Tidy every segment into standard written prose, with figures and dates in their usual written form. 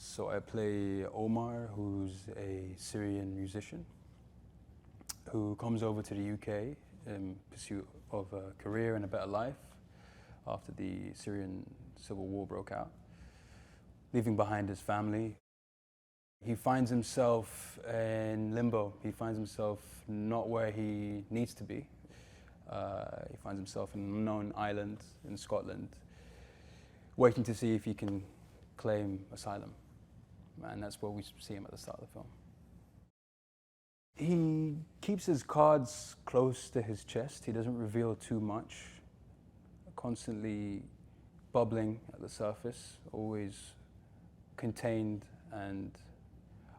So I play Omar, who's a Syrian musician who comes over to the UK in pursuit of a career and a better life after the Syrian civil war broke out, leaving behind his family. He finds himself in limbo. He finds himself not where he needs to be. He finds himself in an unknown island in Scotland, waiting to see if he can claim asylum. And that's where we see him at the start of the film. He keeps his cards close to his chest. He doesn't reveal too much, constantly bubbling at the surface, always contained. And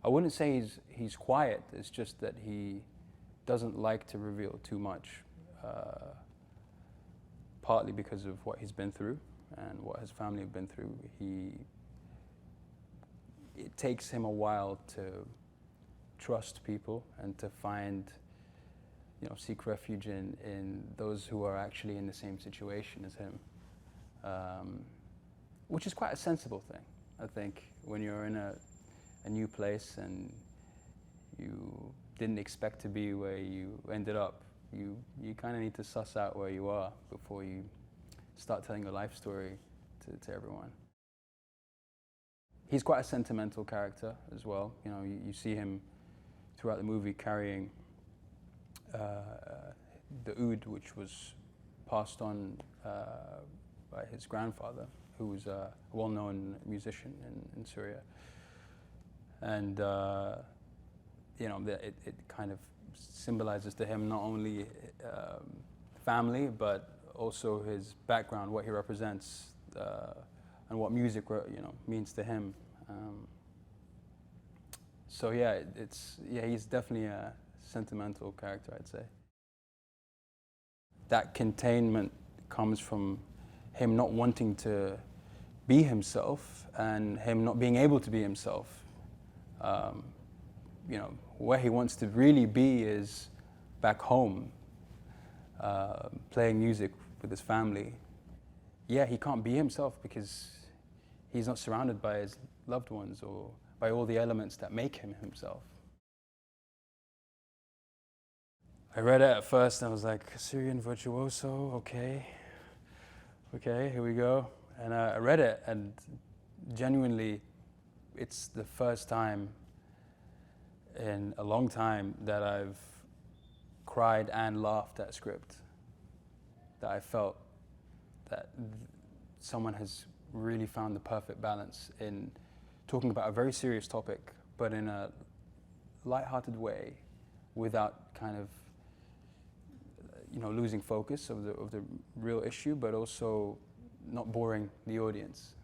I wouldn't say he's quiet, it's just that he doesn't like to reveal too much, partly because of what he's been through and what his family have been through. It takes him a while to trust people and to find, seek refuge in those who are actually in the same situation as him, which is quite a sensible thing, I think, when you're in a new place and you didn't expect to be where you ended up. You kind of need to suss out where you are before you start telling your life story to everyone. He's quite a sentimental character as well. You see him throughout the movie carrying the oud, which was passed on by his grandfather, who was a well-known musician in Syria. And it kind of symbolizes to him not only family, but also his background, what he represents, and what music means to him. So yeah, he's definitely a sentimental character, I'd say. That containment comes from him not wanting to be himself and him not being able to be himself. Where he wants to really be is back home, playing music with his family. Yeah, he can't be himself because he's not surrounded by his loved ones or by all the elements that make him himself. I read it at first and I was like, Syrian virtuoso, okay, here we go. And I read it, and genuinely, it's the first time in a long time that I've cried and laughed at a script, that I felt that someone has really found the perfect balance in talking about a very serious topic, but in a light-hearted way, without kind of losing focus of the real issue, but also not boring the audience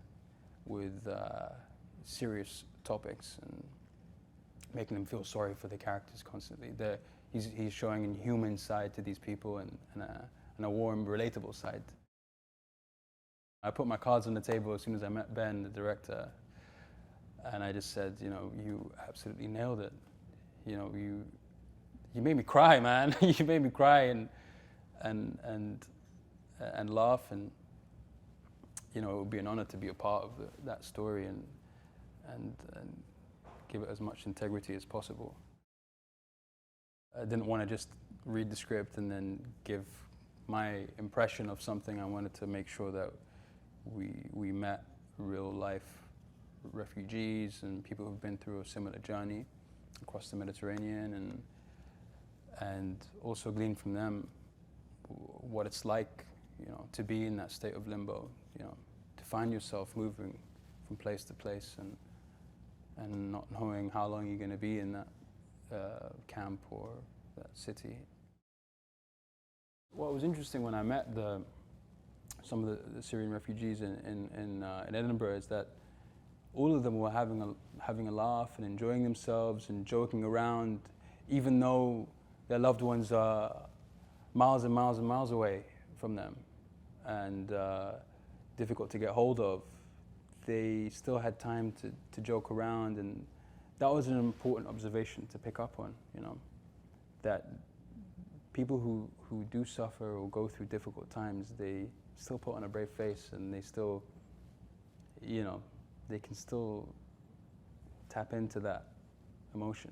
with serious topics and making them feel sorry for the characters constantly. He's showing a human side to these people and a warm, relatable side. I put my cards on the table as soon as I met Ben, the director, and I just said, you absolutely nailed it. You made me cry, man. You made me cry and laugh, and it would be an honor to be a part of that story and give it as much integrity as possible. I didn't want to just read the script and then give my impression of something. I wanted to make sure that we met real life refugees and people who've been through a similar journey across the Mediterranean, and also glean from them what it's like, to be in that state of limbo, to find yourself moving from place to place and not knowing how long you're going to be in that camp or that city. What was interesting when I met some of the Syrian refugees in Edinburgh is that all of them were having a laugh and enjoying themselves and joking around, even though their loved ones are miles and miles and miles away from them and difficult to get hold of. They still had time to joke around, and that was an important observation to pick up on, that people who do suffer or go through difficult times, they still put on a brave face, and they still, they can still tap into that emotion.